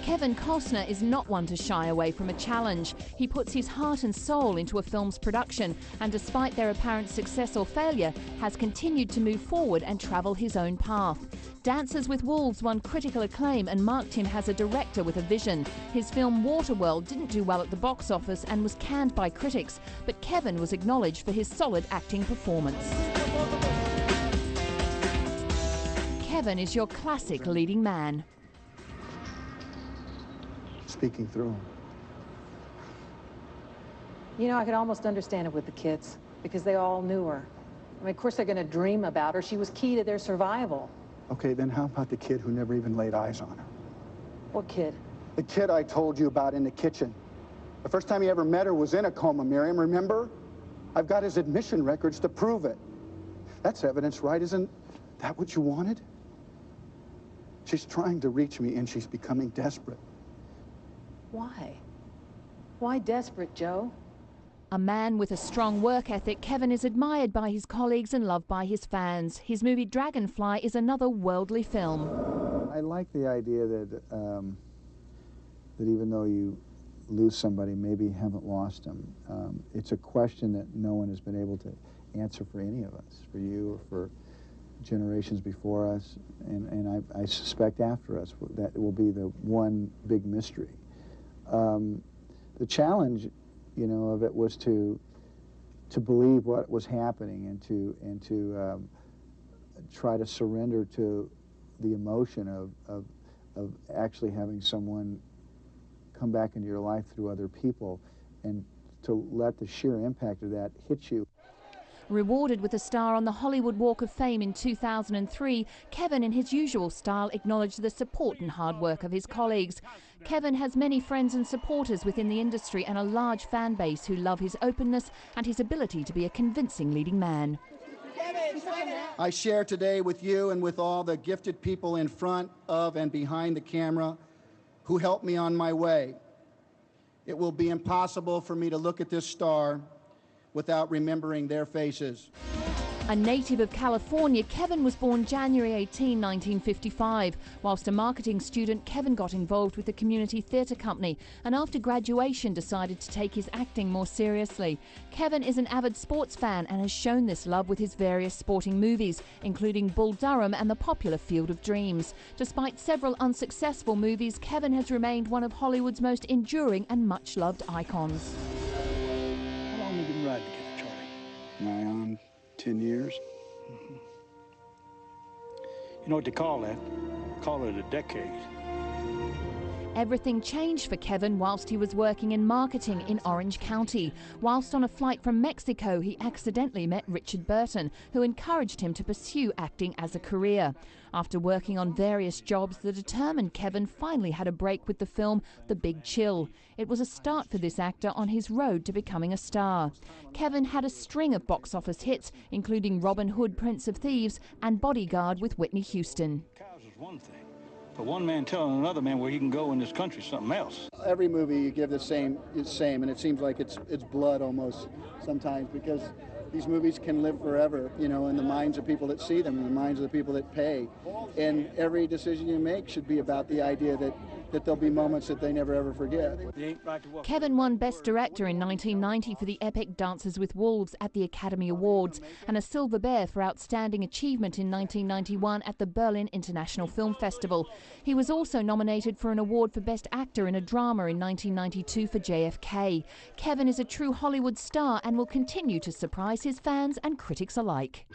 Kevin Costner is not one to shy away from a challenge. He puts his heart and soul into a film's production, and despite their apparent success or failure, has continued to move forward and travel his own path. Dances with Wolves won critical acclaim and marked him as a director with a vision. His film Waterworld didn't do well at the box office and was canned by critics, but Kevin was acknowledged for his solid acting performance. Kevin is your classic leading man. Speaking through him. You know, I could almost understand it with the kids because they all knew her. I mean, of course they're going to dream about her. She was key to their survival. Okay, then how about the kid who never even laid eyes on her? What kid? The kid I told you about in the kitchen. The first time he ever met her was in a coma, Miriam, remember? I've got his admission records to prove it. That's evidence, right? Isn't that what you wanted? She's trying to reach me and she's becoming desperate. Why? Why desperate, Joe? A man with a strong work ethic, Kevin is admired by his colleagues and loved by his fans. His movie Dragonfly is another worldly film. I like the idea that that even though you lose somebody, maybe you haven't lost them. It's a question that no one has been able to answer for any of us, for you or for generations before us, and I suspect after us that will be the one big mystery. The challenge, you know, of it was to believe what was happening and to try to surrender to the emotion of actually having someone come back into your life through other people, and to let the sheer impact of that hit you. Rewarded with a star on the Hollywood Walk of Fame in 2003, Kevin, in his usual style, acknowledged the support and hard work of his colleagues. Kevin has many friends and supporters within the industry and a large fan base who love his openness and his ability to be a convincing leading man. I share today with you and with all the gifted people in front of and behind the camera who helped me on my way. It will be impossible for me to look at this star without remembering their faces. A native of California, Kevin was born January 18, 1955. Whilst a marketing student, Kevin got involved with the community theatre company and after graduation decided to take his acting more seriously. Kevin is an avid sports fan and has shown this love with his various sporting movies, including Bull Durham and the popular Field of Dreams. Despite several unsuccessful movies, Kevin has remained one of Hollywood's most enduring and much-loved icons. How long have you been riding together, Charlie? Nigh on 10 years. Mm-hmm. You know what they call that? Call it a decade. Everything changed for Kevin whilst he was working in marketing in Orange County. Whilst on a flight from Mexico, he accidentally met Richard Burton, who encouraged him to pursue acting as a career. After working on various jobs, the determined Kevin finally had a break with the film The Big Chill. It was a start for this actor on his road to becoming a star. Kevin had a string of box office hits, including Robin Hood, Prince of Thieves and Bodyguard with Whitney Houston. Cows is one thing, but one man telling another man where he can go in this country is something else. Every movie you give the same, and it seems like it's blood almost sometimes, because these movies can live forever, you know, in the minds of people that see them, in the minds of the people that pay. And every decision you make should be about the idea that there'll be moments that they never ever forget. Kevin won Best Director in 1990 for the epic Dances with Wolves at the Academy Awards and a Silver Bear for Outstanding Achievement in 1991 at the Berlin International Film Festival. He was also nominated for an award for Best Actor in a Drama in 1992 for JFK. Kevin is a true Hollywood star and will continue to surprise his fans and critics alike.